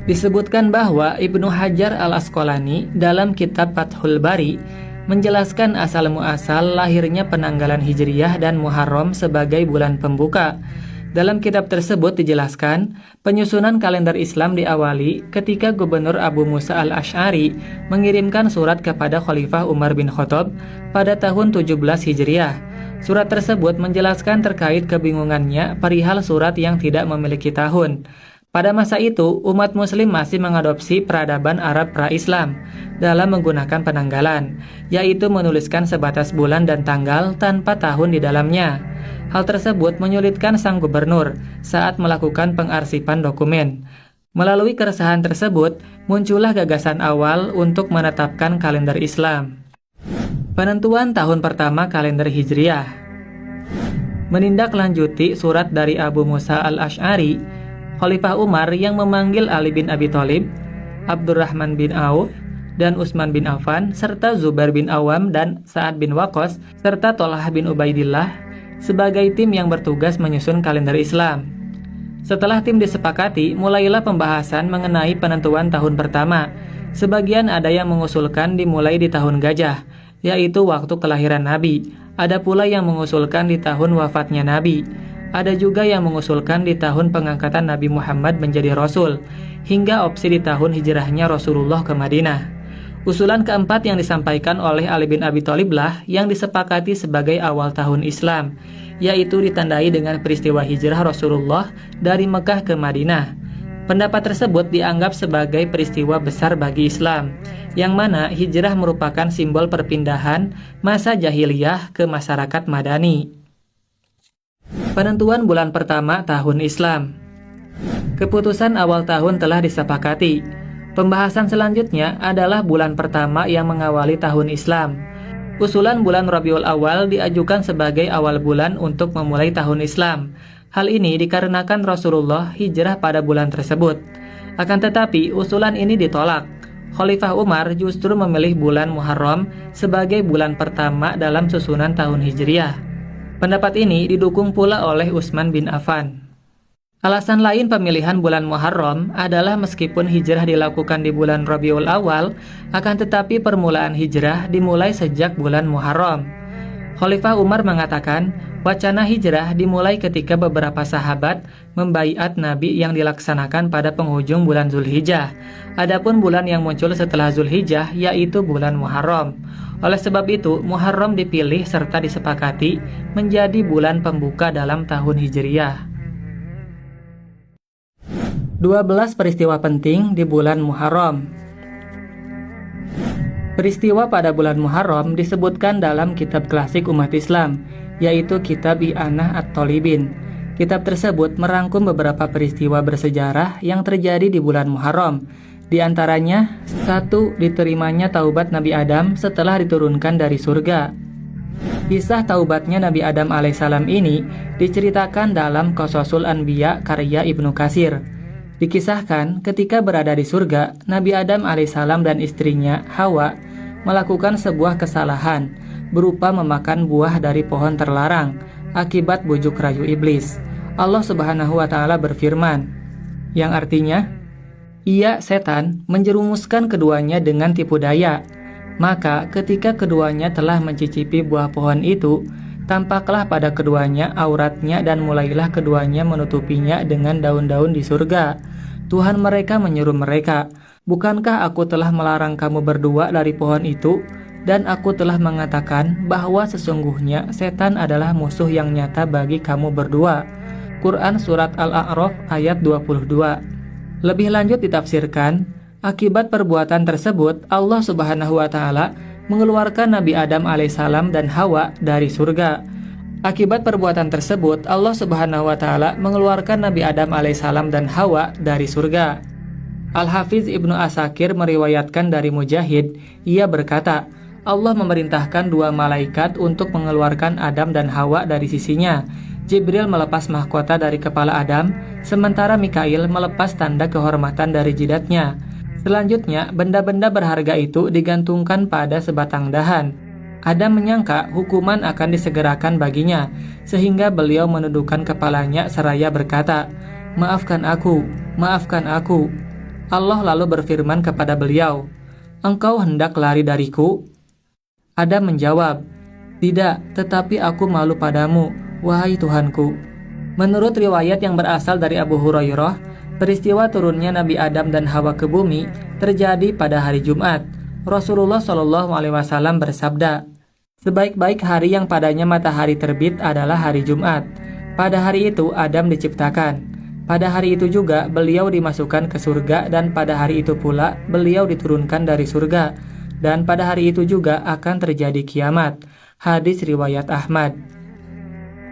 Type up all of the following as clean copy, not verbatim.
Disebutkan bahwa Ibnu Hajar al-Asqalani dalam kitab Fathul Bari menjelaskan asal-muasal lahirnya penanggalan Hijriyah dan Muharram sebagai bulan pembuka. Dalam kitab tersebut dijelaskan, penyusunan kalender Islam diawali ketika Gubernur Abu Musa al-Asy'ari mengirimkan surat kepada Khalifah Umar bin Khattab pada tahun 17 Hijriah. Surat tersebut menjelaskan terkait kebingungannya perihal surat yang tidak memiliki tahun. Pada masa itu, umat muslim masih mengadopsi peradaban Arab pra-Islam dalam menggunakan penanggalan, yaitu menuliskan sebatas bulan dan tanggal tanpa tahun di dalamnya. Hal tersebut menyulitkan sang gubernur saat melakukan pengarsipan dokumen. Melalui keresahan tersebut, muncullah gagasan awal untuk menetapkan kalender Islam. Penentuan tahun pertama kalender Hijriah. Menindaklanjuti surat dari Abu Musa al-Asy'ari, Khalifah Umar yang memanggil Ali bin Abi Thalib, Abdurrahman bin Auf, dan Utsman bin Affan, serta Zubair bin Awam dan Sa'ad bin Waqqas, serta Thalhah bin Ubaidillah sebagai tim yang bertugas menyusun kalender Islam. Setelah tim disepakati, mulailah pembahasan mengenai penentuan tahun pertama. Sebagian ada yang mengusulkan dimulai di tahun gajah, yaitu waktu kelahiran Nabi. Ada pula yang mengusulkan di tahun wafatnya Nabi. Ada juga yang mengusulkan di tahun pengangkatan Nabi Muhammad menjadi Rasul, hingga opsi di tahun hijrahnya Rasulullah ke Madinah. Usulan keempat yang disampaikan oleh Ali bin Abi Thalib lah yang disepakati sebagai awal tahun Islam, yaitu ditandai dengan peristiwa hijrah Rasulullah dari Mekah ke Madinah. Pendapat tersebut dianggap sebagai peristiwa besar bagi Islam, yang mana hijrah merupakan simbol perpindahan masa jahiliyah ke masyarakat madani. Penentuan bulan pertama tahun Islam. Keputusan awal tahun telah disepakati. Pembahasan selanjutnya adalah bulan pertama yang mengawali tahun Islam. Usulan bulan Rabiul Awal diajukan sebagai awal bulan untuk memulai tahun Islam. Hal ini dikarenakan Rasulullah hijrah pada bulan tersebut. Akan tetapi, usulan ini ditolak. Khalifah Umar justru memilih bulan Muharram sebagai bulan pertama dalam susunan tahun Hijriah. Pendapat ini didukung pula oleh Utsman bin Affan. Alasan lain pemilihan bulan Muharram adalah meskipun hijrah dilakukan di bulan Rabiul Awal, akan tetapi permulaan hijrah dimulai sejak bulan Muharram. Khalifah Umar mengatakan, wacana hijrah dimulai ketika beberapa sahabat membaiat Nabi yang dilaksanakan pada penghujung bulan Zulhijjah. Adapun bulan yang muncul setelah Zulhijjah yaitu bulan Muharram. Oleh sebab itu, Muharram dipilih serta disepakati menjadi bulan pembuka dalam tahun Hijriyah. 12 peristiwa penting di bulan Muharram. Peristiwa pada bulan Muharram disebutkan dalam kitab klasik umat Islam, yaitu kitab I'anah at-Thalibin. Kitab tersebut merangkum beberapa peristiwa bersejarah yang terjadi di bulan Muharram. Di antaranya, 1. Diterimanya taubat Nabi Adam setelah diturunkan dari surga. Kisah taubatnya Nabi Adam alaihissalam ini diceritakan dalam Qasasul Anbiya karya Ibnu Katsir. Dikisahkan ketika berada di surga, Nabi Adam alaihissalam dan istrinya Hawa melakukan sebuah kesalahan berupa memakan buah dari pohon terlarang akibat bujuk rayu iblis. Allah Subhanahu wa taala berfirman, yang artinya, ia, setan, menjerumuskan keduanya dengan tipu daya. Maka ketika keduanya telah mencicipi buah pohon itu, tampaklah pada keduanya auratnya dan mulailah keduanya menutupinya dengan daun-daun di surga. Tuhan mereka menyuruh mereka, bukankah aku telah melarang kamu berdua dari pohon itu? Dan aku telah mengatakan bahwa sesungguhnya setan adalah musuh yang nyata bagi kamu berdua. Quran Surat Al-A'raf ayat 22. Lebih lanjut ditafsirkan, akibat perbuatan tersebut Allah Subhanahu wa taala mengeluarkan Nabi Adam alaihissalam dan Hawa dari surga. Akibat perbuatan tersebut Allah Subhanahu wa taala mengeluarkan Nabi Adam alaihissalam dan Hawa dari surga. Al-Hafiz Ibnu Asakir meriwayatkan dari Mujahid, ia berkata, Allah memerintahkan 2 malaikat untuk mengeluarkan Adam dan Hawa dari sisinya. Jibril melepas mahkota dari kepala Adam, sementara Mikail melepas tanda kehormatan dari jidatnya. Selanjutnya, benda-benda berharga itu digantungkan pada sebatang dahan. Adam menyangka hukuman akan disegerakan baginya, sehingga beliau menundukkan kepalanya seraya berkata, maafkan aku, maafkan aku." Allah lalu berfirman kepada beliau, "Engkau hendak lari dariku?" Adam menjawab, "Tidak, tetapi aku malu padamu, wahai Tuhanku." Menurut riwayat yang berasal dari Abu Hurairah, peristiwa turunnya Nabi Adam dan Hawa ke bumi terjadi pada hari Jumat. Rasulullah Shallallahu Alaihi Wasallam bersabda, "Sebaik-baik hari yang padanya matahari terbit adalah hari Jumat. Pada hari itu Adam diciptakan. Pada hari itu juga beliau dimasukkan ke surga, dan pada hari itu pula beliau diturunkan dari surga. Dan pada hari itu juga akan terjadi kiamat." Hadis riwayat Ahmad.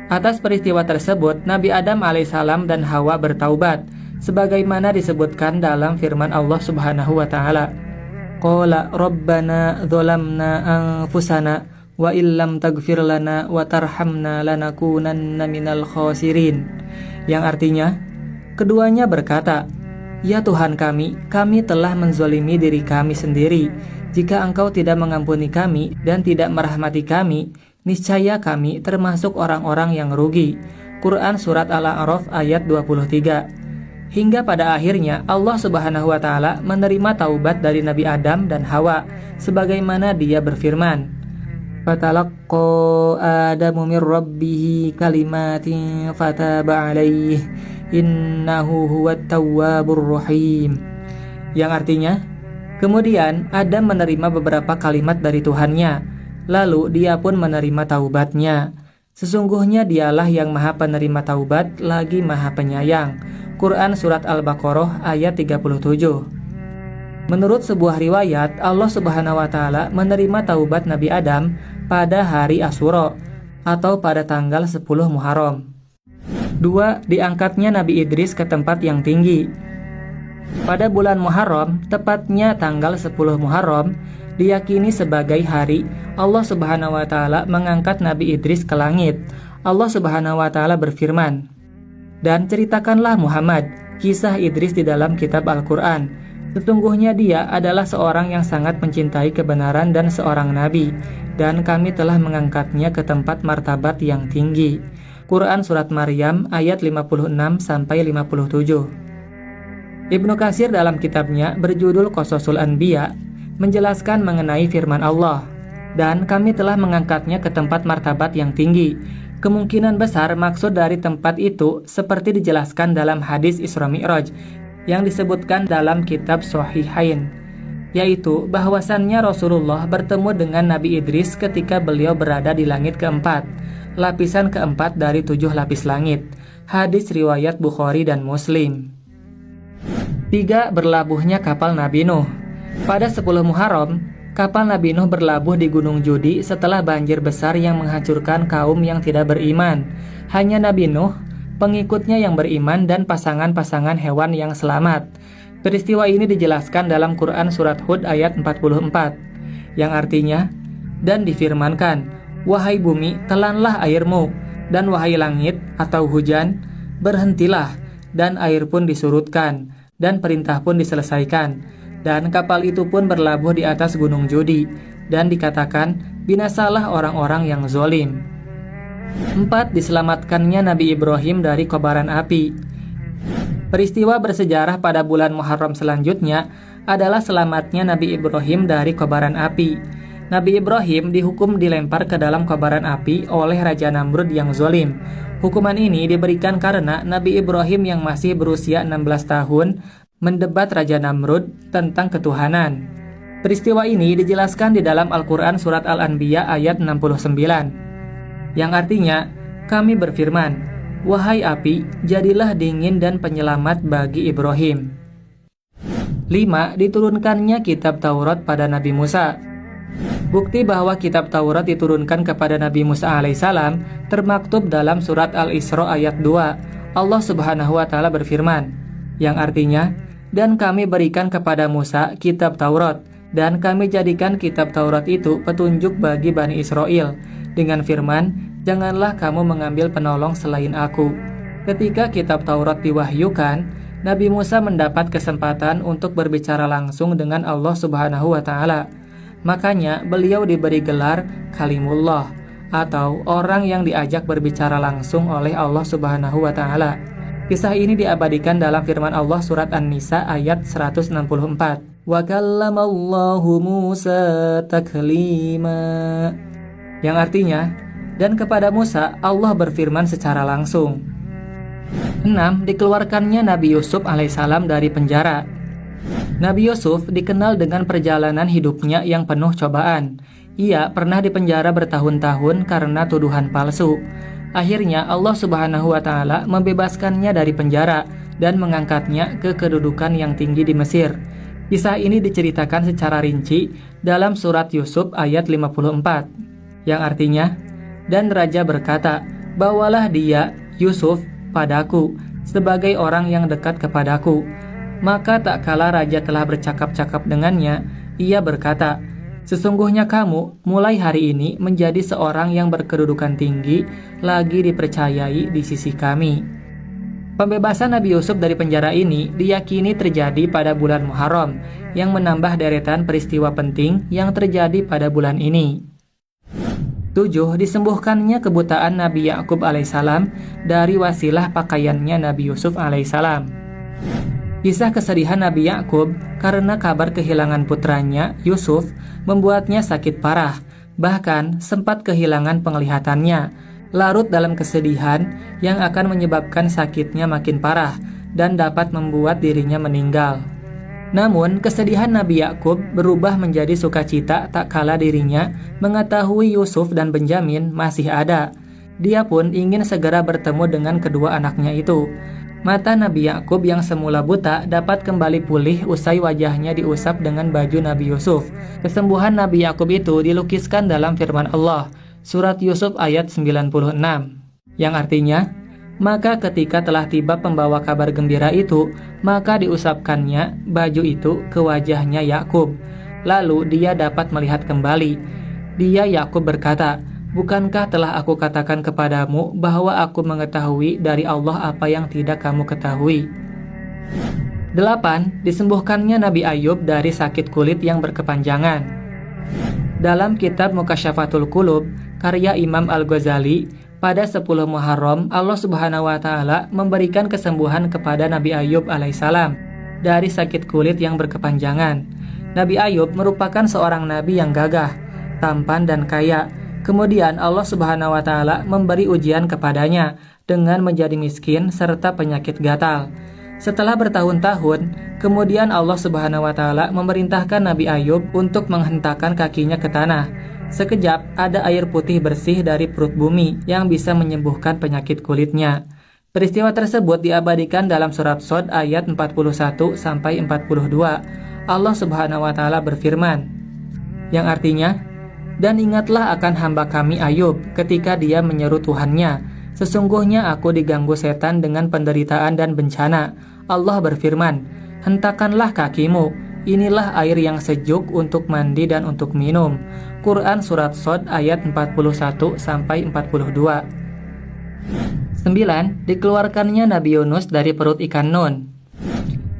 Atas peristiwa tersebut, Nabi Adam alaihissalam dan Hawa bertaubat, sebagaimana disebutkan dalam firman Allah Subhanahu wa taala. Qala rabbana dzalamna anfusana wa illam taghfir lana wa tarhamna lanakunanna minal khasirin. Yang artinya, keduanya berkata, "Ya Tuhan kami telah menzolimi diri kami sendiri. Jika Engkau tidak mengampuni kami dan tidak merahmati kami, niscaya kami termasuk orang-orang yang rugi." Quran Surat Al-A'raf ayat 23. Hingga pada akhirnya Allah Subhanahu wa taala menerima taubat dari Nabi Adam dan Hawa, sebagaimana Dia berfirman, "Fatalaqqa Adamu mir rabbih kalimatin fataba alaihi innahu huwat tawwabur rahim." Yang artinya, kemudian Adam menerima beberapa kalimat dari Tuhannya, lalu dia pun menerima taubatnya. Sesungguhnya Dialah yang Maha Penerima Taubat lagi Maha Penyayang. Quran Surat Al-Baqarah ayat 37. Menurut sebuah riwayat, Allah Subhanahu wa taala menerima taubat Nabi Adam pada hari Asyura atau pada tanggal 10 Muharram. 2. Diangkatnya Nabi Idris ke tempat yang tinggi. Pada bulan Muharram, tepatnya tanggal 10 Muharram, diyakini sebagai hari Allah Subhanahu wa taala mengangkat Nabi Idris ke langit. Allah Subhanahu wa taala berfirman, "Dan ceritakanlah Muhammad kisah Idris di dalam kitab Al-Quran. Sesungguhnya dia adalah seorang yang sangat mencintai kebenaran dan seorang nabi, dan kami telah mengangkatnya ke tempat martabat yang tinggi." Quran Surat Maryam ayat 56-57. Ibnu Katsir dalam kitabnya berjudul Qasasul Anbiya menjelaskan mengenai firman Allah, "Dan kami telah mengangkatnya ke tempat martabat yang tinggi." Kemungkinan besar maksud dari tempat itu seperti dijelaskan dalam hadis Isra Mi'raj yang disebutkan dalam kitab Shahihain, yaitu bahwasannya Rasulullah bertemu dengan Nabi Idris ketika beliau berada di langit keempat, lapisan keempat dari 7 lapis langit. Hadis riwayat Bukhari dan Muslim. 3. Berlabuhnya kapal Nabi Nuh. Pada 10 Muharram, kapal Nabi Nuh berlabuh di Gunung Judi setelah banjir besar yang menghancurkan kaum yang tidak beriman. Hanya Nabi Nuh, pengikutnya yang beriman, dan pasangan-pasangan hewan yang selamat. Peristiwa ini dijelaskan dalam Quran Surat Hud ayat 44, yang artinya, "Dan difirmankan, wahai bumi, telanlah airmu, dan wahai langit atau hujan, berhentilah, dan air pun disurutkan, dan perintah pun diselesaikan. Dan kapal itu pun berlabuh di atas Gunung Judi, dan dikatakan, binasalah orang-orang yang zolim." 4. Diselamatkannya Nabi Ibrahim dari kobaran api. Peristiwa bersejarah pada bulan Muharram selanjutnya adalah selamatnya Nabi Ibrahim dari kobaran api. Nabi Ibrahim dihukum dilempar ke dalam kobaran api oleh Raja Namrud yang zolim. Hukuman ini diberikan karena Nabi Ibrahim yang masih berusia 16 tahun mendebat Raja Namrud tentang ketuhanan. Peristiwa ini dijelaskan di dalam Al-Quran Surat Al-Anbiya ayat 69, yang artinya, kami berfirman, "Wahai api, jadilah dingin dan penyelamat bagi Ibrahim." 5. Diturunkannya kitab Taurat pada Nabi Musa. Bukti bahwa kitab Taurat diturunkan kepada Nabi Musa alaihissalam termaktub dalam Surat Al-Isra ayat 2. Allah Subhanahu wa taala berfirman, yang artinya, "Dan kami berikan kepada Musa kitab Taurat, dan kami jadikan kitab Taurat itu petunjuk bagi Bani Israel, dengan firman, janganlah kamu mengambil penolong selain aku." Ketika kitab Taurat diwahyukan, Nabi Musa mendapat kesempatan untuk berbicara langsung dengan Allah Subhanahu wa taala. Makanya beliau diberi gelar Kalimullah, atau orang yang diajak berbicara langsung oleh Allah Subhanahu wa taala. Kisah ini diabadikan dalam firman Allah surat An-Nisa ayat 164. Wa kallamallahu Musa taklima. Yang artinya, dan kepada Musa Allah berfirman secara langsung. 6. Dikeluarkannya Nabi Yusuf alaihissalam dari penjara. Nabi Yusuf dikenal dengan perjalanan hidupnya yang penuh cobaan. Ia pernah dipenjara bertahun-tahun karena tuduhan palsu. Akhirnya Allah Subhanahu wa Ta'ala membebaskannya dari penjara dan mengangkatnya ke kedudukan yang tinggi di Mesir. Kisah ini diceritakan secara rinci dalam surat Yusuf ayat 54, yang artinya, dan raja berkata, bawalah dia, Yusuf, padaku, sebagai orang yang dekat kepadaku. Maka tak kala raja telah bercakap-cakap dengannya, ia berkata, sesungguhnya kamu mulai hari ini menjadi seorang yang berkedudukan tinggi, lagi dipercayai di sisi kami. Pembebasan Nabi Yusuf dari penjara ini diyakini terjadi pada bulan Muharram, yang menambah deretan peristiwa penting yang terjadi pada bulan ini. 7. Disembuhkannya kebutaan Nabi Yakub alaihissalam dari wasilah pakaiannya Nabi Yusuf alaihissalam. Kisah kesedihan Nabi Yakub karena kabar kehilangan putranya, Yusuf, membuatnya sakit parah, bahkan sempat kehilangan penglihatannya, larut dalam kesedihan yang akan menyebabkan sakitnya makin parah dan dapat membuat dirinya meninggal. Namun, kesedihan Nabi Yakub berubah menjadi sukacita tak kala dirinya mengetahui Yusuf dan Benyamin masih ada. Dia pun ingin segera bertemu dengan kedua anaknya itu. Mata Nabi Yakub yang semula buta dapat kembali pulih usai wajahnya diusap dengan baju Nabi Yusuf. Kesembuhan Nabi Yakub itu dilukiskan dalam firman Allah, surat Yusuf ayat 96, yang artinya, maka ketika telah tiba pembawa kabar gembira itu, maka diusapkannya baju itu ke wajahnya Yakub. Lalu dia dapat melihat kembali. Dia Yakub berkata, bukankah telah aku katakan kepadamu bahwa aku mengetahui dari Allah apa yang tidak kamu ketahui? 8. Disembuhkannya Nabi Ayub dari sakit kulit yang berkepanjangan. Dalam kitab Mukasyafatul Qulub, karya Imam Al-Ghazali, pada 10 Muharram, Allah Subhanahu wa Ta'ala memberikan kesembuhan kepada Nabi Ayub alaihissalam dari sakit kulit yang berkepanjangan. Nabi Ayub merupakan seorang nabi yang gagah, tampan dan kaya. Kemudian Allah Subhanahu wa Ta'ala memberi ujian kepadanya dengan menjadi miskin serta penyakit gatal. Setelah bertahun-tahun, kemudian Allah Subhanahu wa Ta'ala memerintahkan Nabi Ayub untuk menghentakkan kakinya ke tanah. Sekejap ada air putih bersih dari perut bumi yang bisa menyembuhkan penyakit kulitnya. Peristiwa tersebut diabadikan dalam surat Shad ayat 41-42. Allah Subhanahu wa Ta'ala berfirman, yang artinya, dan ingatlah akan hamba kami Ayub ketika dia menyeru Tuhannya, sesungguhnya aku diganggu setan dengan penderitaan dan bencana. Allah berfirman, hentakanlah kakimu, inilah air yang sejuk untuk mandi dan untuk minum. Quran surat Shad ayat 41-42. 9. Dikeluarkannya Nabi Yunus dari perut ikan Nun.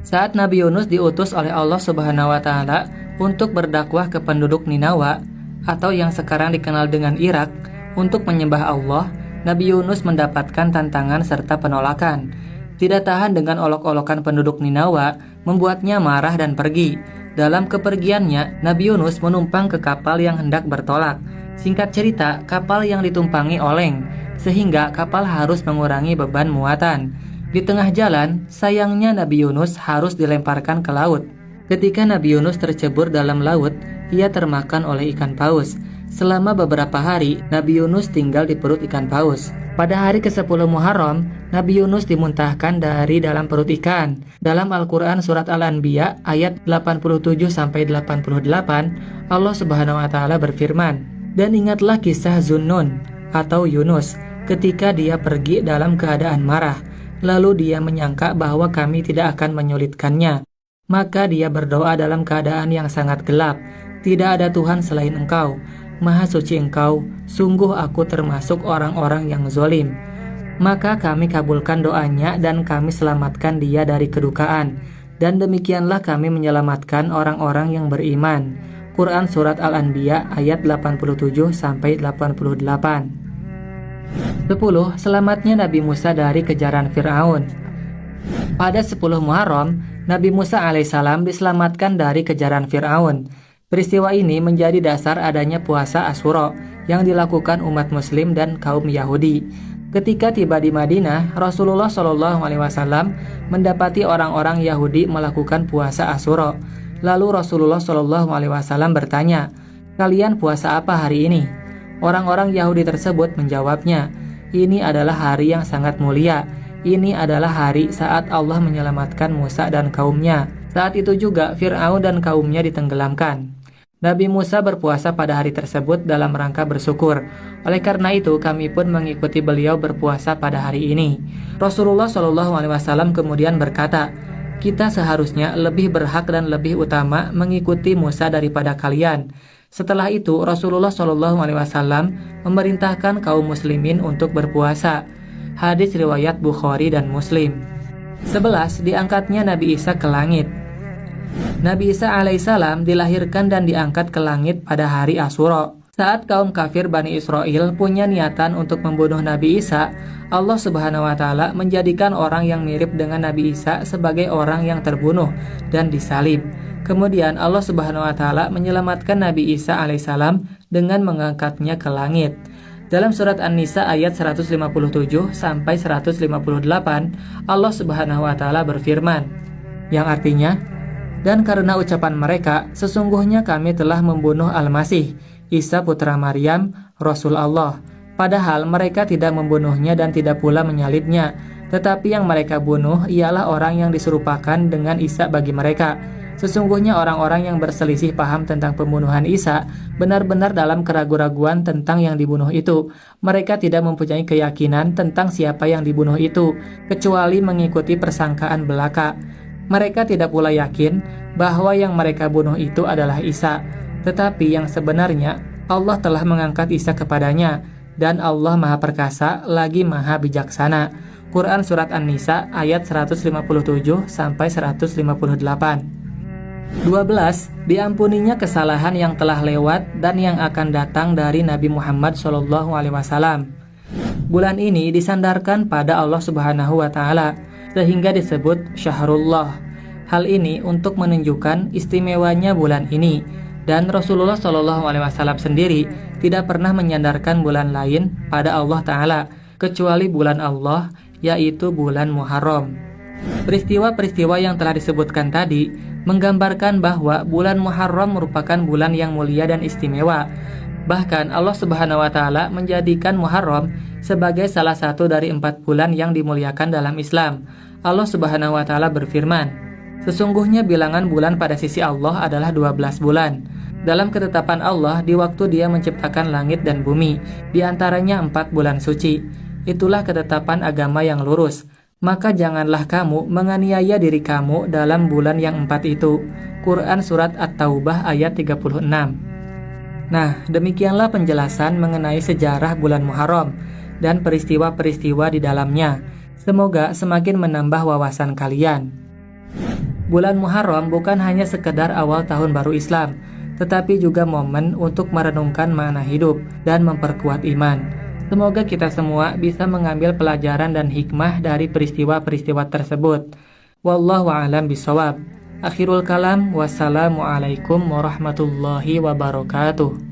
Saat Nabi Yunus diutus oleh Allah Subhanahu wa Ta'ala untuk berdakwah ke penduduk Ninawa, atau yang sekarang dikenal dengan Irak, untuk menyembah Allah, Nabi Yunus mendapatkan tantangan serta penolakan. Tidak tahan dengan olok-olokan penduduk Ninawa, membuatnya marah dan pergi. Dalam kepergiannya, Nabi Yunus menumpang ke kapal yang hendak bertolak. Singkat cerita, kapal yang ditumpangi oleng, sehingga kapal harus mengurangi beban muatan. Di tengah jalan, sayangnya Nabi Yunus harus dilemparkan ke laut. Ketika Nabi Yunus tercebur dalam laut, ia termakan oleh ikan paus. Selama beberapa hari, Nabi Yunus tinggal di perut ikan paus. Pada hari ke-10 Muharram, Nabi Yunus dimuntahkan dari dalam perut ikan. Dalam Al-Quran Surat Al-Anbiya ayat 87-88, Allah Subhanahu wa Ta'ala berfirman, dan ingatlah kisah Zunnun atau Yunus ketika dia pergi dalam keadaan marah. Lalu dia menyangka bahwa kami tidak akan menyulitkannya. Maka dia berdoa dalam keadaan yang sangat gelap. Tidak ada Tuhan selain Engkau. Maha suci Engkau, sungguh aku termasuk orang-orang yang zolim. Maka kami kabulkan doanya dan kami selamatkan dia dari kedukaan. Dan demikianlah kami menyelamatkan orang-orang yang beriman. Quran Surat Al-Anbiya ayat 87-88. 10. Selamatnya Nabi Musa dari kejaran Fir'aun. Pada 10 Muharram, Nabi Musa alaihissalam diselamatkan dari kejaran Fir'aun. Peristiwa ini menjadi dasar adanya puasa Asyura yang dilakukan umat Muslim dan kaum Yahudi. Ketika tiba di Madinah, Rasulullah Shallallahu Alaihi Wasallam mendapati orang-orang Yahudi melakukan puasa Asyura. Lalu Rasulullah Shallallahu Alaihi Wasallam bertanya, "Kalian puasa apa hari ini?" Orang-orang Yahudi tersebut menjawabnya, "Ini adalah hari yang sangat mulia. Ini adalah hari saat Allah menyelamatkan Musa dan kaumnya. Saat itu juga Fir'aun dan kaumnya ditenggelamkan." Nabi Musa berpuasa pada hari tersebut dalam rangka bersyukur. Oleh karena itu, kami pun mengikuti beliau berpuasa pada hari ini. Rasulullah Shallallahu Alaihi Wasallam kemudian berkata, "Kita seharusnya lebih berhak dan lebih utama mengikuti Musa daripada kalian." Setelah itu, Rasulullah Shallallahu Alaihi Wasallam memerintahkan kaum muslimin untuk berpuasa. Hadis riwayat Bukhari dan Muslim. 11. Diangkatnya Nabi Isa ke langit. Nabi Isa alaihissalam dilahirkan dan diangkat ke langit pada hari Asyura. Saat kaum kafir Bani Israel punya niatan untuk membunuh Nabi Isa, Allah Subhanahu wa Ta'ala menjadikan orang yang mirip dengan Nabi Isa sebagai orang yang terbunuh dan disalib. Kemudian Allah Subhanahu wa Ta'ala menyelamatkan Nabi Isa alaihissalam dengan mengangkatnya ke langit. Dalam surat An-Nisa ayat 157 sampai 158, Allah Subhanahu wa Ta'ala berfirman, yang artinya, "Dan karena ucapan mereka, sesungguhnya kami telah membunuh Al-Masih, Isa putra Maryam, Rasul Allah. Padahal mereka tidak membunuhnya dan tidak pula menyalibnya, tetapi yang mereka bunuh ialah orang yang diserupakan dengan Isa bagi mereka. Sesungguhnya orang-orang yang berselisih paham tentang pembunuhan Isa benar-benar dalam keraguan-raguan tentang yang dibunuh itu. Mereka tidak mempunyai keyakinan tentang siapa yang dibunuh itu, kecuali mengikuti persangkaan belaka. Mereka tidak pula yakin bahwa yang mereka bunuh itu adalah Isa. Tetapi yang sebenarnya Allah telah mengangkat Isa kepadanya, dan Allah Maha Perkasa lagi Maha Bijaksana." Quran Surat An-Nisa ayat 157 sampai 158. 12. Diampuninya kesalahan yang telah lewat dan yang akan datang dari Nabi Muhammad SAW. Bulan ini disandarkan pada Allah Subhanahu wa Ta'ala, sehingga disebut Syahrullah. Hal ini untuk menunjukkan istimewanya bulan ini, dan Rasulullah SAW sendiri tidak pernah menyandarkan bulan lain pada Allah Ta'ala kecuali bulan Allah, yaitu bulan Muharram. Peristiwa-peristiwa yang telah disebutkan tadi menggambarkan bahwa bulan Muharram merupakan bulan yang mulia dan istimewa. Bahkan Allah Subhanahu wa Ta'ala menjadikan Muharram sebagai salah satu dari 4 bulan yang dimuliakan dalam Islam. Allah Subhanahu wa Ta'ala berfirman, "Sesungguhnya bilangan bulan pada sisi Allah adalah 12 bulan. Dalam ketetapan Allah di waktu Dia menciptakan langit dan bumi, di antaranya 4 bulan suci. Itulah ketetapan agama yang lurus. Maka janganlah kamu menganiaya diri kamu dalam bulan yang 4 itu." Quran Surat At-Taubah ayat 36. Nah, demikianlah penjelasan mengenai sejarah bulan Muharram dan peristiwa-peristiwa di dalamnya. Semoga semakin menambah wawasan kalian. Bulan Muharram bukan hanya sekedar awal tahun baru Islam, tetapi juga momen untuk merenungkan makna hidup dan memperkuat iman. Semoga kita semua bisa mengambil pelajaran dan hikmah dari peristiwa-peristiwa tersebut. Wallahu a'lam bishawab. Akhirul kalam, wassalamualaikum warahmatullahi wabarakatuh.